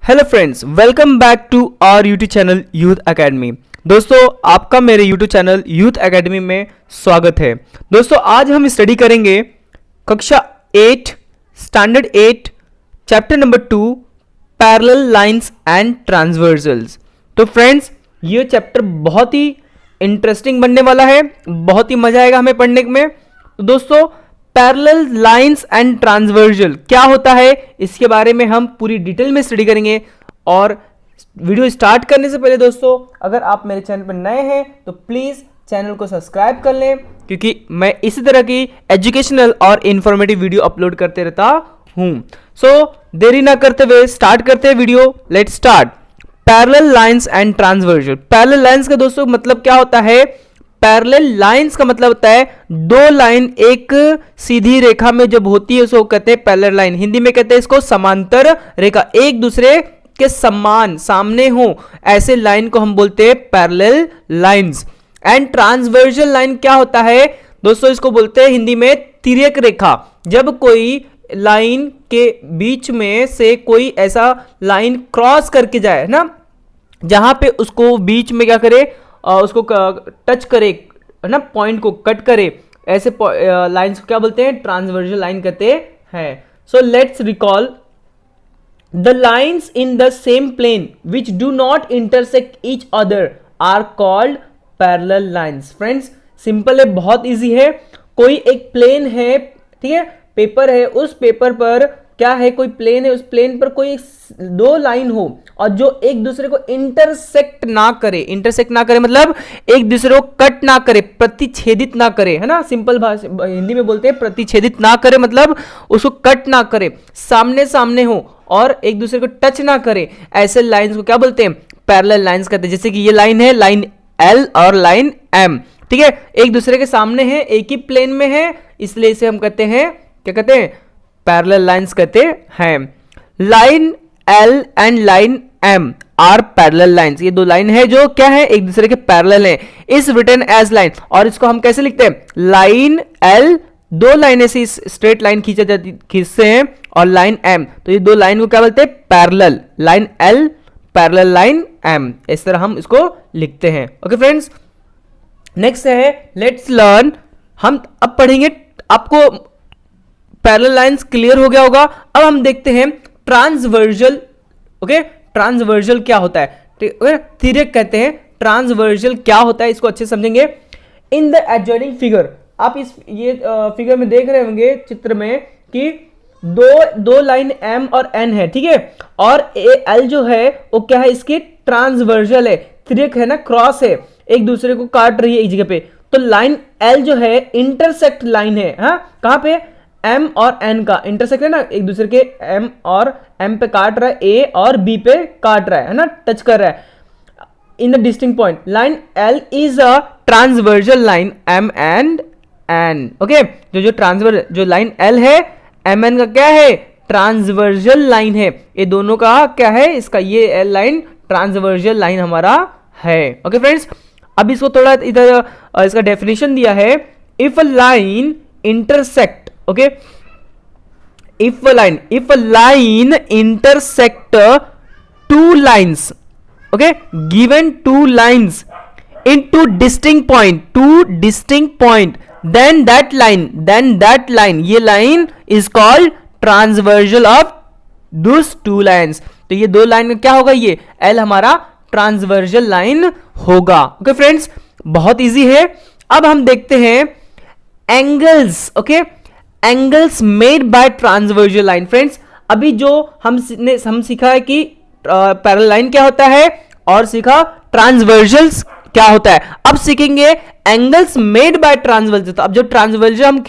Hello friends, welcome back to our YouTube channel Youth Academy. दोस्तों, आपका मेरे YouTube channel Youth academy में स्वागत है। दोस्तों, आज हम स्टडी करेंगे कक्षा 8 standard 8 chapter number 2 parallel lines and transversals. तो फ्रेंड्स, ये चैप्टर बहुत ही इंटरेस्टिंग बनने वाला है, बहुत ही मजा आएगा हमें पढ़ने में। तो दोस्तों, पैरेलल लाइंस एंड ट्रांसवर्सल क्या होता है, इसके बारे में हम पूरी डिटेल में स्टडी करेंगे। और वीडियो स्टार्ट करने से पहले दोस्तों, अगर आप मेरे चैनल पर नए हैं तो प्लीज चैनल को सब्सक्राइब कर लें, क्योंकि मैं इसी तरह की एजुकेशनल और इंफॉर्मेटिव वीडियो अपलोड करते रहता हूं। सो देरी ना करते हुए स्टार्ट करते हैं video. Let's start. Parallel lines and transversal. Parallel lines का दोस्तों मतलब क्या होता है? पैरेलल लाइंस का मतलब होता है दो लाइन एक सीधी रेखा में जब होती है उसको कहते हैं पैरेलल लाइन। हिंदी में कहते हैं इसको समांतर रेखा, एक दूसरे के समान सामने हो ऐसे लाइन को हम बोलते हैं parallel lines. And transversal line क्या होता है दोस्तों? इसको बोलते हैं हिंदी में तिर्यक रेखा। जब कोई लाइन के बीच में से कोई ऐसा लाइन क्रॉस करके जाए ना, जहां पे उसको बीच में क्या करे, उसको टच करे ना, पॉइंट को कट करे, ऐसे लाइंस को क्या बोलते हैं? ट्रांसवर्सल लाइन कहते हैं। So let's recall the lines in the same plane which do not intersect each other are called parallel lines. Friends, simple है, बहुत इजी है। कोई एक प्लेन है, ठीक है, पेपर है, उस पेपर पर क्या है, कोई प्लेन है, उस प्लेन पर कोई दो लाइन हो और जो एक दूसरे को इंटरसेक्ट ना करे। इंटरसेक्ट ना करे मतलब एक दूसरे को कट ना करे, प्रतिच्छेदित ना करे, है ना। सिंपल भाषा हिंदी में बोलते हैं प्रतिच्छेदित ना करे, मतलब उसको कट ना करे, सामने सामने हो और एक दूसरे को टच ना करे। ऐसे लाइंस को क्या बोलते हैं? पैरेलल लाइंस कहते हैं। जैसे कि ये लाइन है, लाइन एल और लाइन एम, ठीक है, एक दूसरे के सामने है, एक ही प्लेन में है, इसलिए इसे हम कहते हैं, क्या कहते हैं? पैरेलल लाइंस कहते हैं। Line L and line M are parallel lines. ये दो लाइन है जो क्या है, एक दूसरे के पैरेलल है। इस रिटन एज लाइन, और इसको हम कैसे लिखते हैं? लाइन एल, दो लाइन ऐसी स्ट्रेट लाइन खींचते हैं, और लाइन एम, तो ये दो लाइन को क्या बोलते हैं? Parallel. Line L parallel line M, इस तरह हम इसको लिखते हैं। ओके फ्रेंड्स, नेक्स्ट है लेट्स लर्न। हम अब पढ़ेंगे, आपको पैरेलल लाइंस क्लियर हो गया होगा। अब हम देखते हैं ट्रांसवर्सल। ओके, ट्रांसवर्सल क्या होता है? तिर्यक कहते हैं। ट्रांसवर्सल क्या होता है, इसको अच्छे से समझेंगे। इन द एडजॉइनिंग फिगर, आप इस ये फिगर में देख रहे होंगे चित्र में कि दो लाइन एम और एन है, ठीक है, और एल जो है वो क्या है, इसकी ट्रांसवर्सल है, तिर्यक है ना, क्रॉस है, एक दूसरे को काट रही है एक जगह पे। तो लाइन एल जो है इंटरसेक्ट लाइन है। हाँ, कहां पे? एम और एन का इंटरसेक्ट है ना, एक दूसरे के एम और एम पे काट रहा है, ए और बी पे काट रहा है ना, टच कर रहा है in the distinct point. Line L is a transversal line M and N. Okay, जो लाइन एल है, एम एन का क्या है? ट्रांसवर्सल लाइन है। ये दोनों का क्या है? इसका ये एल लाइन ट्रांसवर्सल लाइन हमारा है। ओके फ्रेंड्स, अब इसको थोड़ा इधर इसका डेफिनेशन दिया है। If a line intersect, okay, if a line intersect two lines, okay, given two lines in two distinct point, then that line, ये line is called transversal of those two lines। तो ये दो line में क्या होगा? ये L हमारा transversal line होगा। ओके फ्रेंड्स, बहुत इजी है। अब हम देखते हैं angles. Okay, angles made by transversal line. Friends, अभी जो हम सीखा है कि पैरेलल लाइन क्या होता है और सीखा ट्रांसवर्सल्स क्या होता है। अब सीखेंगे एंगल्स मेड बाय ट्रांसवर्सल। तो अब जो ट्रांसवर्सल हम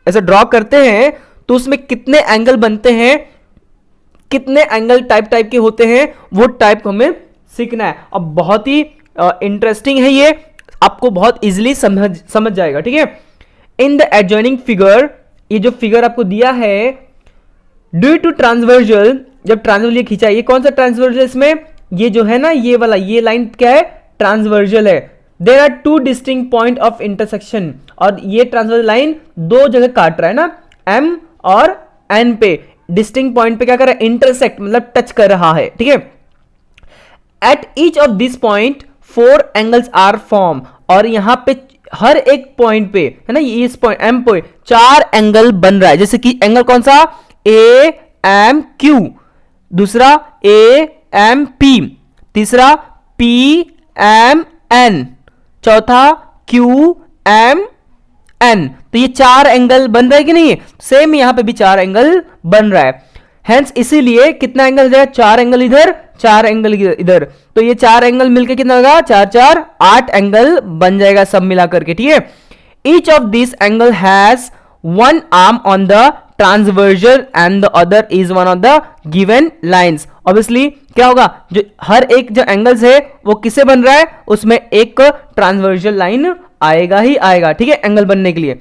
ऐसा ड्रॉ करते हैं तो उसमें कितने एंगल बनते हैं, कितने एंगल टाइप के होते हैं, वो टाइप हमें सीखना है। अब बहुत ही इंटरेस्टिंग है ये, आपको बहुत इजीली समझ जाएगा, ठीक है। इन द एडजॉइनिंग फिगर, ये जो फिगर आपको दिया है, ड्यू टू ट्रांसवर्सल, जब ट्रांसवर्सल ये खींचा, ये कौन सा ट्रांसवर्सल? इसमें ये जो है ना, ये वाला, ये लाइन क्या है? ट्रांसवर्सल है। There are two distinct point of intersection, और ये ट्रांसवर्सल लाइन दो जगह काट रहा है ना, एम और एन पे। डिस्टिंक्ट पॉइंट पे क्या कर रहा है, इंटरसेक्ट मतलब टच कर रहा है, ठीक है। At each of this point 4 angles are form, और यहां पे हर एक पॉइंट पे है ना, ये इस पॉइंट एम पे 4 एंगल बन रहा है। जैसे कि एंगल कौन सा, ए एम क्यू, दूसरा ए एम पी, तीसरा पी एम एन, चौथा क्यू एम एन। तो ये 4 एंगल बन रहा है कि नहीं है, सेम यहां पे भी 4 एंगल बन रहा है। हेंस इसीलिए कितना एंगल जाएगा, 4 एंगल इधर 4 एंगल इधर, तो ये 4 एंगल मिलकर कितना होगा, 4 4 8 एंगल बन जाएगा सब मिलाकर के, ठीक है। Each of this angle has one arm on the transversal and the other is one of the given lines. Obviously क्या होगा, जो हर एक जो एंगल्स है वो किसे बन रहा है, उसमें एक ट्रांसवर्जल लाइन आएगा ही आएगा, ठीक है, एंगल बनने के लिए।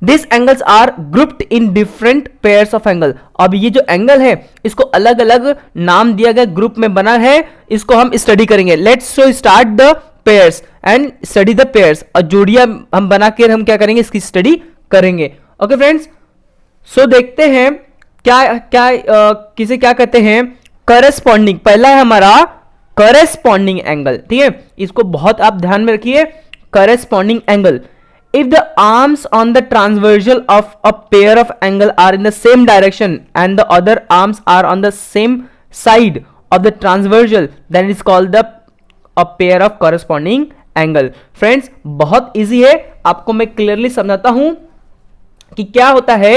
This angles are grouped in different pairs of angle. अब ये जो एंगल है इसको अलग अलग नाम दिया गया, ग्रुप में बना है, इसको हम स्टडी करेंगे। Let's so start the pairs and study the pairs, और जोड़ियां हम बना के हम क्या करेंगे, इसकी स्टडी करेंगे। ओके फ्रेंड्स, सो देखते हैं क्या क्या किसे क्या कहते हैं, करस्पॉन्डिंग। पहला है हमारा करस्पॉन्डिंग एंगल, ठीक है, इसको बहुत आप ध्यान में रखिए। Corresponding angle, if the arms on the transversal of a pair of angle are in the same direction and the other arms are on the same side of the transversal, then it is called the a pair of corresponding angle। Friends बहुत easy है, आपको मैं clearly समझाता हूं कि क्या होता है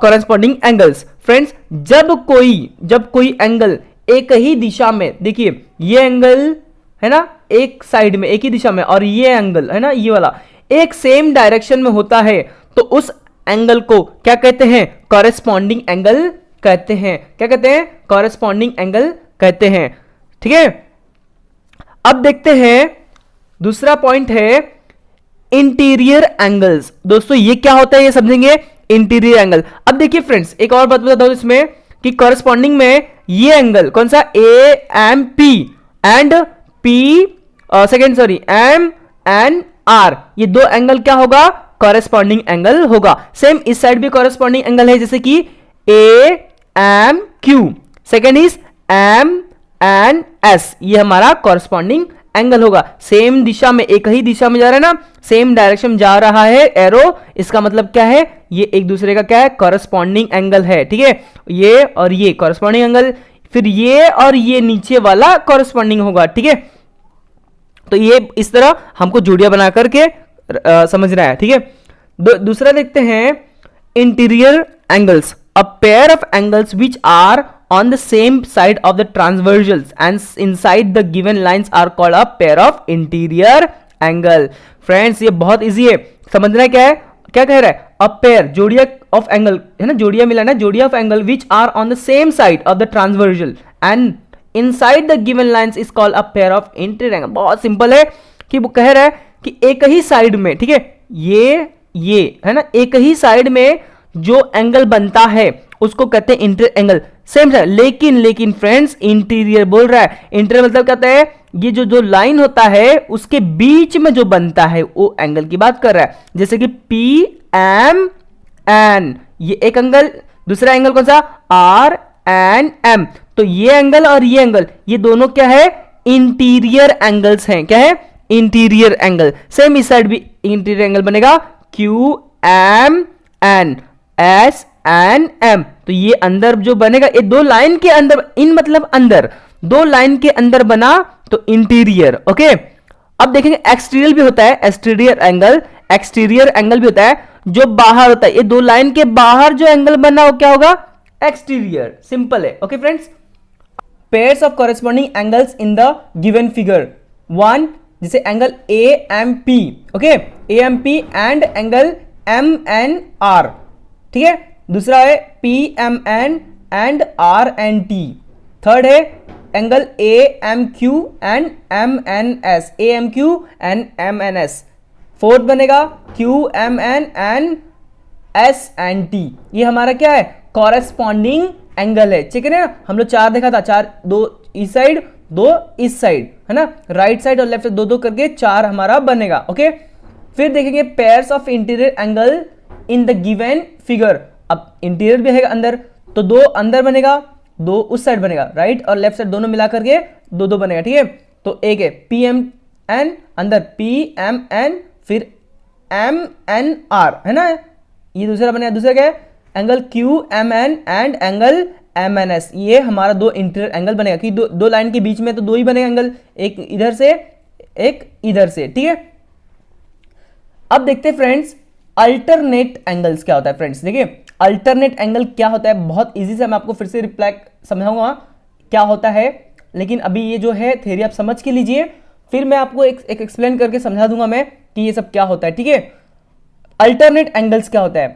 corresponding angles। फ्रेंड्स जब कोई एंगल एक ही दिशा में, देखिए ये एंगल है ना एक साइड में एक ही दिशा में, और ये एंगल है ना ये वाला एक सेम डायरेक्शन में होता है, तो उस एंगल को क्या कहते हैं, कॉरेस्पॉन्डिंग एंगल कहते हैं। क्या कहते हैं, कॉरेस्पॉन्डिंग एंगल कहते हैं, ठीक है। अब देखते हैं दूसरा पॉइंट है इंटीरियर एंगल्स। दोस्तों ये क्या होता है ये समझेंगे, इंटीरियर एंगल। अब देखिए फ्रेंड्स एक और बात बता दूं इसमें कि कॉरेस्पॉन्डिंग में ये एंगल कौन सा, A M P and P M N R, ये दो एंगल क्या होगा, कॉरेस्पॉन्डिंग एंगल होगा। सेम इस साइड भी कॉरेस्पॉन्डिंग एंगल है, जैसे कि A M Q, second is M N S, ये हमारा कॉरेस्पॉन्डिंग एंगल होगा। सेम दिशा में एक ही दिशा में जा रहा है ना, सेम डायरेक्शन जा रहा है एरो, इसका मतलब क्या है, ये एक दूसरे का क्या है, कॉरेस्पॉन्डिंग एंगल है, ठीक है। ये और ये कॉरेस्पॉन्डिंग एंगल, फिर ये और ये नीचे वाला कॉरेस्पॉन्डिंग होगा, ठीक है। तो ये इस तरह हमको जोड़ियां बना करके समझना है, ठीक है। दूसरा देखते हैं interior angles, a pair of angles which are on the same side of the transversals and inside the given lines are called a pair of interior angle. Friends ये बहुत इजी है, समझना क्या है, क्या कह रहा है, अ पेयर जोड़िया ऑफ एंगल है ना, जोड़िया मिलाना, जोड़िया of angle which are on the same side of the transversal and inside the given lines is called a pair of interior angle. बहुत सिंपल है कि वो कह रहा है कि एक ही साइड में, ठीक है, ये है ना, एक ही साइड में जो एंगल बनता है उसको कहते हैं इंटीरियर एंगल। सेम है, लेकिन फ्रेंड्स इंटीरियर बोल रहा है, इंटीरियर मतलब कहता है ये जो लाइन होता है उसके बीच में जो बनता है वो एंगल की बात कर रहा है। जैसे कि पी एम एन, ये एक एंगल, दूसरा एंगल कौन सा, आर एन एम, तो ये एंगल और ये एंगल ये दोनों क्या है, इंटीरियर एंगल्स हैं। क्या है, इंटीरियर एंगल। सेम इस साइड भी इंटीरियर एंगल बनेगा, Q M N, S N M, तो ये अंदर जो बनेगा ये दो लाइन के अंदर, इन मतलब अंदर, दो लाइन के अंदर बना तो इंटीरियर। ओके, अब देखेंगे एक्सटीरियर भी होता है, एक्सटीरियर एंगल भी होता है जो बाहर होता है, ये दो लाइन के बाहर जो एंगल बना वो क्या होगा, एक्सटीरियर। सिंपल है। Okay friends, pairs of corresponding angles in the given figure, one जैसे angle A M P, okay, A M P and angle M N R, ठीक है। दूसरा है P M N and R N T. Third है angle A M Q and M N S, A M Q and M N S. Fourth बनेगा Q M N and S N T. ये हमारा क्या है, corresponding angle है, ठीक है ना। हम लोग चार देखा था, चार, दो इस साइड दो इस साइड, है ना, राइट साइड और लेफ्ट साइड दो दो करके चार हमारा बनेगा। ओके, फिर देखेंगे pairs of interior angle in the given figure, अब इंटीरियर भी है अंदर, तो दो अंदर बनेगा, दो उस साइड बनेगा, राइट और लेफ्ट साइड दोनों मिला करके दो दो बनेगा, ठीक है। तो एक है पी एम एन, अंदर पी एम एन, फिर एम एन आर, है ना, ये दूसरा बनेगा। दूसरा क्या है, angle Q M N and angle M N S, ये हमारा दो इंटीरियर एंगल बनेगा कि दो लाइन के बीच में तो दो ही बनेगा एंगल, एक इधर से एक इधर से, ठीक है। अब देखते हैं फ्रेंड्स अल्टरनेट एंगल्स क्या होता है। फ्रेंड्स देखिए अल्टरनेट एंगल क्या होता है, बहुत इजी से मैं आपको फिर से रिप्लाई समझाऊंगा क्या होता है, लेकिन अभी ये जो है थ्योरी आप समझ के लीजिए, फिर मैं आपको एक एक्सप्लेन करके समझा दूंगा मैं कि ये सब क्या होता है, ठीक है। अल्टरनेट एंगल्स क्या होता है,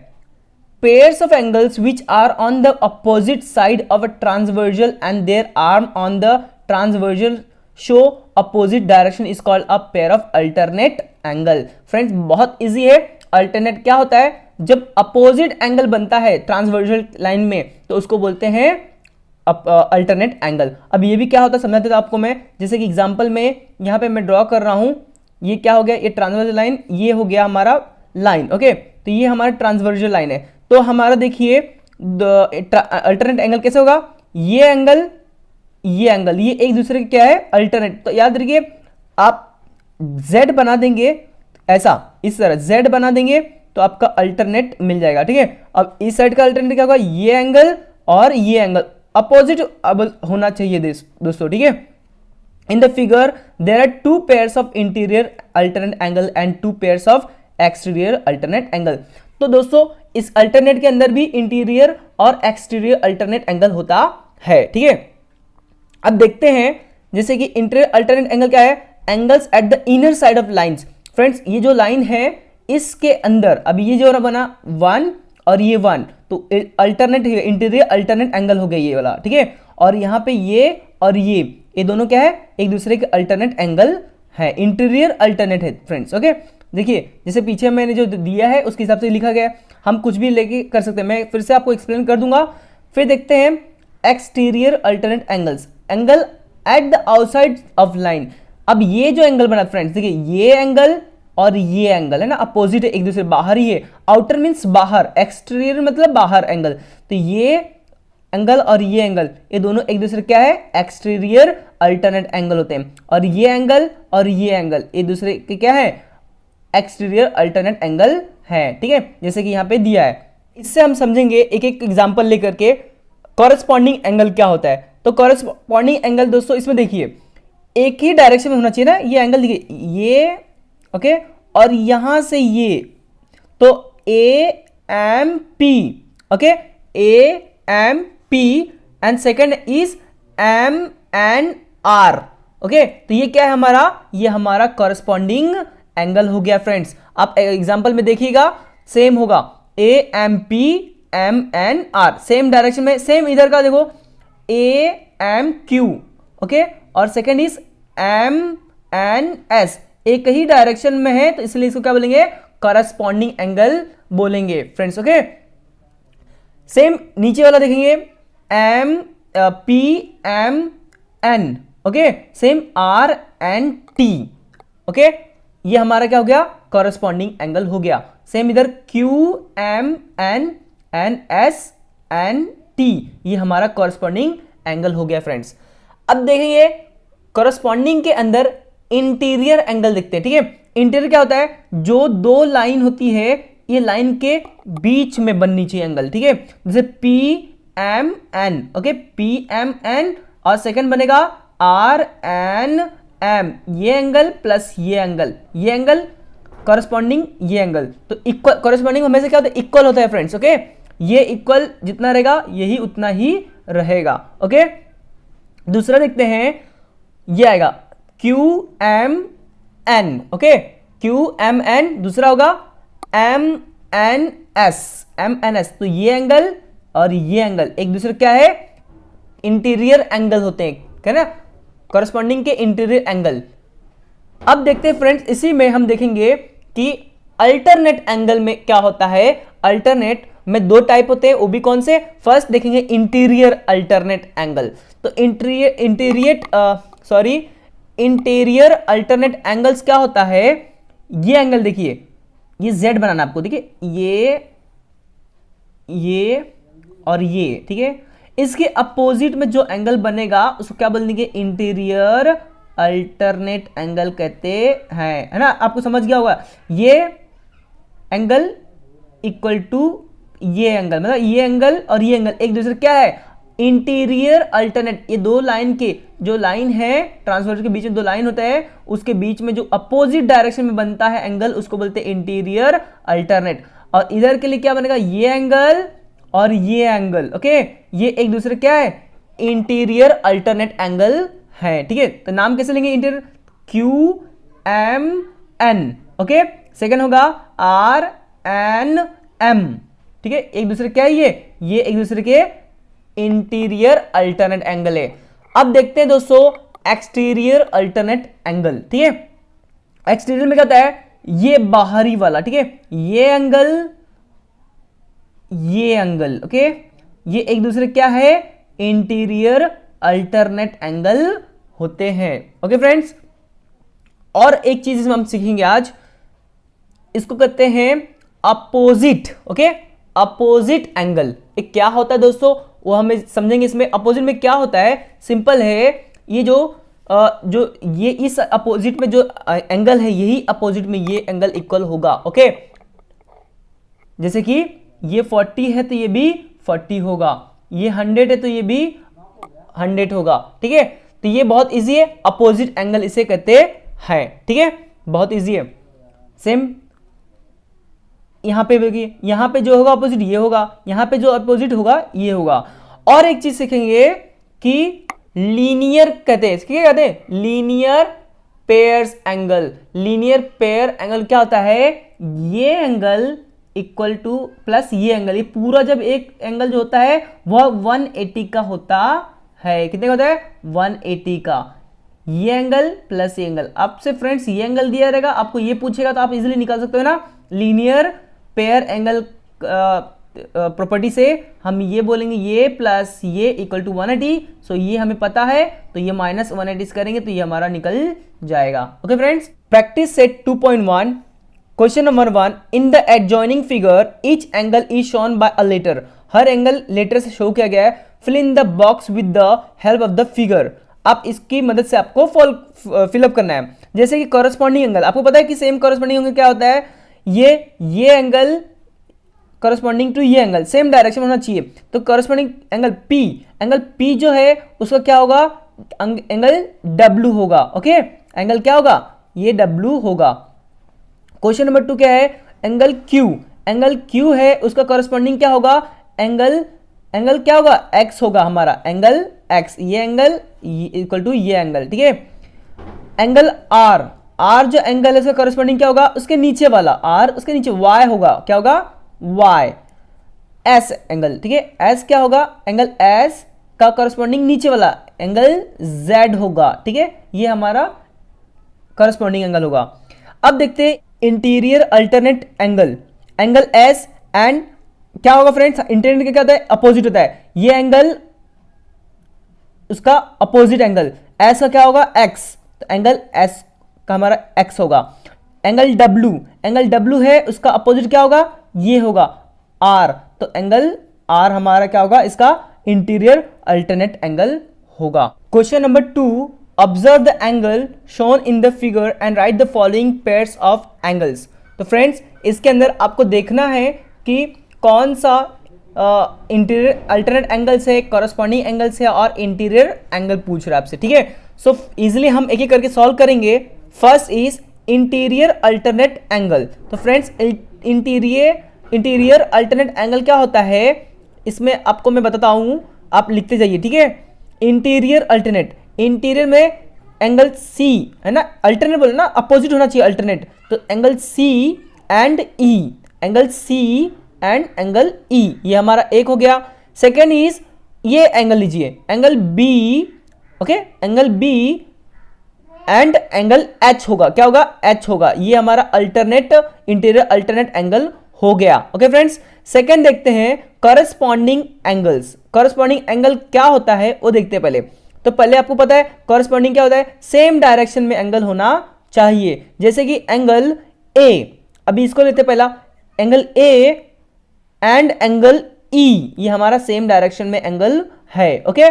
pairs of angles which are on the opposite side of a transversal and their arm on the transversal show opposite direction is called a pair of alternate angle. Friends बहुत easy है, alternate क्या होता है, जब opposite angle बनता है transversal line में तो उसको बोलते हैं अल्टरनेट एंगल। अब ये भी क्या होता है समझा देता आपको मैं, जैसे कि एग्जांपल में यहाँ पे मैं ड्रॉ कर रहा हूँ, ये क्या हो गया, ये ट्रांसवर्जल लाइन, ये हो गया हमारा लाइन, ओके। तो ये हमारा ट्रांसवर्जल लाइन है, तो हमारा देखिए अल्टरनेट एंगल कैसे होगा, ये एंगल ये एक दूसरे के क्या है अल्टरनेट। तो याद रखिए आप z बना देंगे ऐसा, इस तरह z बना देंगे तो आपका अल्टरनेट मिल जाएगा, ठीक है। अब इस साइड का अल्टरनेट क्या होगा, ये एंगल और ये एंगल अपोजिट अब होना चाहिए दोस्तों, ठीक है। In the figure there are two pairs of interior alternate angle and two pairs of exterior alternate angle. तो दोस्तों इस अल्टरनेट के अंदर भी इंटीरियर और एक्सटीरियर अल्टरनेट एंगल होता है, ठीक है। अब देखते हैं जैसे कि इंटीरियर अल्टरनेट एंगल क्या है, angles at the inner side of lines. Friends ये जो लाइन है इसके अंदर, अभी ये जो बना 1 और ये 1, तो अल्टरनेट इंटीरियर अल्टरनेट एंगल हो गया ये वाला, ठीक है। और यहाँ पे ये और ये दोनों क्या है, एक दूसरे के अल्टरनेट एंगल है, इंटीरियर अल्टरनेट है फ्रेंड्स, ओके। देखिए जैसे पीछे मैंने जो दिया है उसके हिसाब से लिखा गया है, हम कुछ भी लेके कर सकते हैं, मैं फिर से आपको एक्सप्लेन कर दूंगा। फिर देखते हैं exterior alternate angles, angle at the outside of line. अब ये जो एंगल बना फ्रेंड्स, देखिए ये एंगल और ये एंगल है ना अपोजिट है, एक दूसरे बाहर ही है, आउटर मीन्स बाहर, एक्सटीरियर मतलब बाहर एंगल, तो ये एंगल और ये एंगल ये दोनों एक दूसरे क्या है एक्सटीरियर अल्टरनेट एंगल होते हैं, और ये एंगल और ये एंगल एक दूसरे के क्या है एक्सटीरियर अल्टरनेट एंगल है, ठीक है, जैसे कि यहाँ पे दिया है। इससे हम समझेंगे एक एक एग्जांपल लेकर के कॉरेस्पॉन्डिंग एंगल क्या होता है। तो कॉरेस्पॉन्डिंग एंगल दोस्तों इसमें देखिए एक ही डायरेक्शन में होना चाहिए ना, ये एंगल देखिए ये, ओके, और यहां से ये, तो A M P, okay, A M P and second is M N R, okay. तो ये क्या है हमारा, ये हमारा कॉरेस्पॉन्डिंग एंगल हो गया फ्रेंड्स। आप एग्जांपल में देखिएगा सेम होगा, A M P M N R, same direction में, सेम इधर का देखो ए एम क्यू, ओके, और second is M N S, एक ही डायरेक्शन में है तो इसलिए इसको क्या बोलेंगे कॉरेस्पॉन्डिंग एंगल बोलेंगे फ्रेंड्स, ओके। सेम नीचे वाला देखेंगे M P M N, okay, same R N T, okay, ये हमारा क्या हो गया कॉरेस्पॉन्डिंग एंगल हो गया। सेम इधर Q M N N S N T, ये हमारा कॉरेस्पॉन्डिंग एंगल हो गया फ्रेंड्स। अब देखेंगे कॉरेस्पॉन्डिंग के अंदर इंटीरियर एंगल देखते हैं, ठीक है। इंटीरियर क्या होता है, जो दो लाइन होती है ये लाइन के बीच में बननी चाहिए एंगल, ठीक है, जैसे P M N, okay, P M N, और सेकंड बनेगा आर एन एम, ये एंगल प्लस ये एंगल कॉरेस्पॉन्डिंग ये एंगल, तो इक्वल कॉरेस्पॉन्डिंग हमेशा क्या होता है इक्वल होता है फ्रेंड्स, ओके। ये इक्वल जितना रहेगा यही उतना ही रहेगा, ओके। दूसरा देखते हैं ये आएगा Q M N, okay, Q M N, दूसरा होगा एम एन एस, तो ये एंगल और ये एंगल एक दूसरे क्या है इंटीरियर एंगल होते हैं, है ना, कॉरेस्पॉन्डिंग के इंटीरियर एंगल। अब देखते हैं फ्रेंड्स इसी में हम देखेंगे कि अल्टरनेट एंगल में क्या होता है। अल्टरनेट में दो टाइप होते हैं, वो भी कौन से, फर्स्ट देखेंगे इंटीरियर अल्टरनेट एंगल। तो इंटीरियर अल्टरनेट एंगल्स क्या होता है, ये एंगल देखिए, ये Z बनाना आपको, देखिए ये और ये, ठीक है। इसके अपोजिट में जो एंगल बनेगा उसको क्या बोल देंगे, इंटीरियर अल्टरनेट एंगल कहते हैं, है ना। आपको समझ गया होगा, ये एंगल इक्वल टू ये एंगल, मतलब ये एंगल और ये एंगल एक दूसरे क्या है, इंटीरियर अल्टरनेट। ये दो लाइन के जो लाइन है ट्रांसवर्स के बीच में दो लाइन होता है, उसके बीच में जो अपोजिट डायरेक्शन में बनता है एंगल उसको बोलते हैं इंटीरियर अल्टरनेट। और इधर के लिए क्या बनेगा, ये एंगल और ये एंगल, ओके, ये एक दूसरे क्या है, इंटीरियर अल्टरनेट एंगल है, ठीक है। तो नाम कैसे लेंगे, interior Q M N, okay. Second होगा आर एन एम, ठीक है। एक दूसरे क्या है, ये एक दूसरे के इंटीरियर अल्टरनेट एंगल है। अब देखते हैं दोस्तों एक्सटीरियर अल्टरनेट एंगल, ठीक है। एक्सटीरियर में क्या होता है, ये बाहरी वाला, ठीक है, ये एंगल, ओके, ये एक दूसरे क्या है, इंटीरियर अल्टरनेट एंगल होते हैं, ओके फ्रेंड्स। और एक चीज इसमें हम सीखेंगे आज, इसको कहते हैं अपोजिट, ओके, अपोजिट एंगल। एक क्या होता है दोस्तों वो हमें समझेंगे। इसमें अपोजिट में क्या होता है, सिंपल है, ये जो ये इस अपोजिट में जो एंगल है यही अपोजिट में ये एंगल इक्वल होगा, ओके। जैसे कि ये 40 है तो ये भी 40 होगा, ये 100 है तो ये भी 100 होगा, ठीक है। तो ये बहुत इजी है, अपोजिट एंगल इसे कहते हैं, ठीक है, बहुत इजी है। सेम यहां पे भी, यहां पे जो होगा अपोजिट ये होगा, यहां पे जो अपोजिट होगा ये होगा। और एक चीज सीखेंगे कि लीनियर कहते हैं, क्या कहते हैं, linear pairs angle. Linear pair angle क्या होता है, ये एंगल इक्वल टू प्लस ये एंगल, ये पूरा जब एक एंगल जो होता है वह 180 का होता है। कितने का होता है, 180 का। ये एंगल प्लस ये एंगल, आपसे फ्रेंड्स ये एंगल दिया रहेगा, आपको ये पूछेगा तो आप इजीली निकाल सकते हो ना। लीनियर पेयर एंगल प्रॉपर्टी से हम ये बोलेंगे ये प्लस ये इक्वल टू 180। सो ये हमें पता है तो ये माइनस 180 करेंगे तो ये हमारा निकल जाएगा, okay friends. Practice set 2.1 question number 1, in the adjoining figure each angle is shown by a letter. हर एंगल लेटर से शो किया गया है। Fill in the box with the help of the figure. आप इसकी मदद से आपको फिलअप करना है। जैसे कि कॉरेस्पॉन्डिंग एंगल, आपको पता है कि सेम कॉरेस्पॉन्डिंग एंगल क्या होता है, ये एंगल कॉरेस्पॉन्डिंग टू ये एंगल सेम डायरेक्शन होना चाहिए। तो कॉरेस्पॉन्डिंग एंगल पी जो है उसका क्या होगा, एंगल डब्ल्यू होगा, ओके। एंगल क्या होगा, ये डब्ल्यू होगा। क्वेश्चन नंबर 2 क्या है, एंगल क्यू है, उसका कॉरेस्पॉन्डिंग क्या होगा, एंगल क्या होगा, एक्स होगा हमारा, एंगल एक्स, ये एंगल इक्वल टू ये एंगल, ठीक है। एंगल आर जो एंगल है उसका कॉरेस्पॉन्डिंग क्या होगा, उसके नीचे वाला आर, उसके नीचे वाई होगा, क्या होगा, वाई। एस एंगल, ठीक है, एस क्या होगा, एंगल एस का कॉरेस्पॉन्डिंग नीचे वाला एंगल जेड होगा, ठीक है, ये हमारा कॉरेस्पॉन्डिंग एंगल होगा। अब देखते हैं interior alternate angle S and क्या होगा फ्रेंड्स, इंटीरियर क्या होता है, अपोजिट होता है। ये एंगल उसका अपोजिट एंगल एस का क्या होगा, एक्स, तो एंगल एस का हमारा एक्स होगा। एंगल डब्ल्यू है, उसका अपोजिट क्या होगा, ये होगा आर, तो एंगल आर हमारा क्या होगा, इसका इंटीरियर अल्टरनेट एंगल होगा। Question number 2, observe the angle shown in the figure and right the following pairs of angles. तो फ्रेंड्स इसके अंदर आपको देखना है कि कौन सा इंटीरियर अल्टरनेट एंगल से, कॉरेस्पॉन्डिंग एंगल से और इंटीरियर एंगल पूछ रहा है आपसे, ठीक है। सो इजिली हम एक एक करके सॉल्व करेंगे। First is interior alternate angle. तो फ्रेंड्स इंटीरियर अल्टरनेट एंगल क्या होता है, इसमें आपको मैं बताता हूं, आप लिखते जाइए, ठीक है। इंटीरियर में एंगल सी है ना, अल्टरनेट बोले ना, अपोजिट होना चाहिए अल्टरनेट, तो angle C and E, angle C and angle E, ये हमारा एक हो गया। सेकेंड इज ये एंगल लीजिए, angle B, okay, angle B and angle H होगा, क्या होगा, एच होगा, ये हमारा अल्टरनेट इंटीरियर अल्टरनेट एंगल हो गया, ओके फ्रेंड्स। सेकेंड देखते हैं कॉरेस्पॉन्डिंग एंगल्स। कॉरेस्पॉन्डिंग एंगल क्या होता है वो देखते हैं पहले। तो पहले आपको पता है कॉरेस्पॉन्डिंग क्या होता है, सेम डायरेक्शन में एंगल होना चाहिए। जैसे कि एंगल ए, अभी इसको लेते पहला, angle A and angle E, ये हमारा सेम डायरेक्शन में एंगल है। ओके,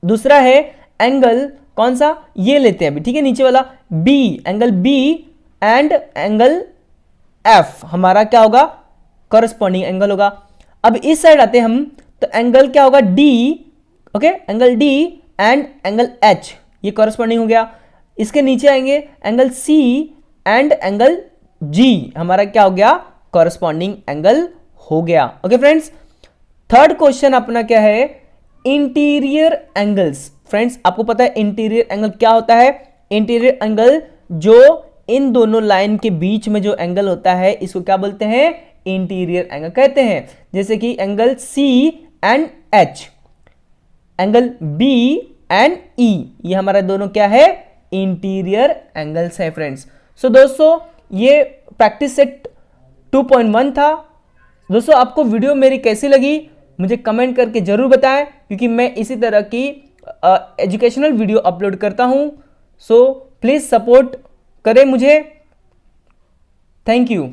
दूसरा है एंगल कौन सा, ये लेते हैं अभी, ठीक है, नीचे वाला B, angle B and angle F हमारा क्या होगा, करस्पॉन्डिंग एंगल होगा। अब इस साइड आते हैं हम, तो एंगल क्या होगा, D, okay, angle D and angle H, ये करस्पॉन्डिंग हो गया। इसके नीचे आएंगे angle C and angle G, हमारा क्या हो गया, करस्पॉन्डिंग एंगल हो गया। ओके फ्रेंड्स, थर्ड क्वेश्चन अपना क्या है, इंटीरियर एंगल्स। फ्रेंड्स आपको पता है इंटीरियर एंगल क्या होता है, इंटीरियर एंगल जो इन दोनों लाइन के बीच में जो एंगल होता है इसको क्या बोलते हैं, इंटीरियर एंगल कहते हैं। जैसे कि angle C and H, angle B and E, ये हमारा दोनों क्या है, इंटीरियर एंगल्स है फ्रेंड्स। सो दोस्तों ये प्रैक्टिस सेट 2.1 था। दोस्तों आपको वीडियो मेरी कैसी लगी मुझे कमेंट करके जरूर बताएं, क्योंकि मैं इसी तरह की एजुकेशनल वीडियो अपलोड करता हूं। सो प्लीज सपोर्ट करें मुझे। Thank you.